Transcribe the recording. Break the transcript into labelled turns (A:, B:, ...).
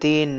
A: 3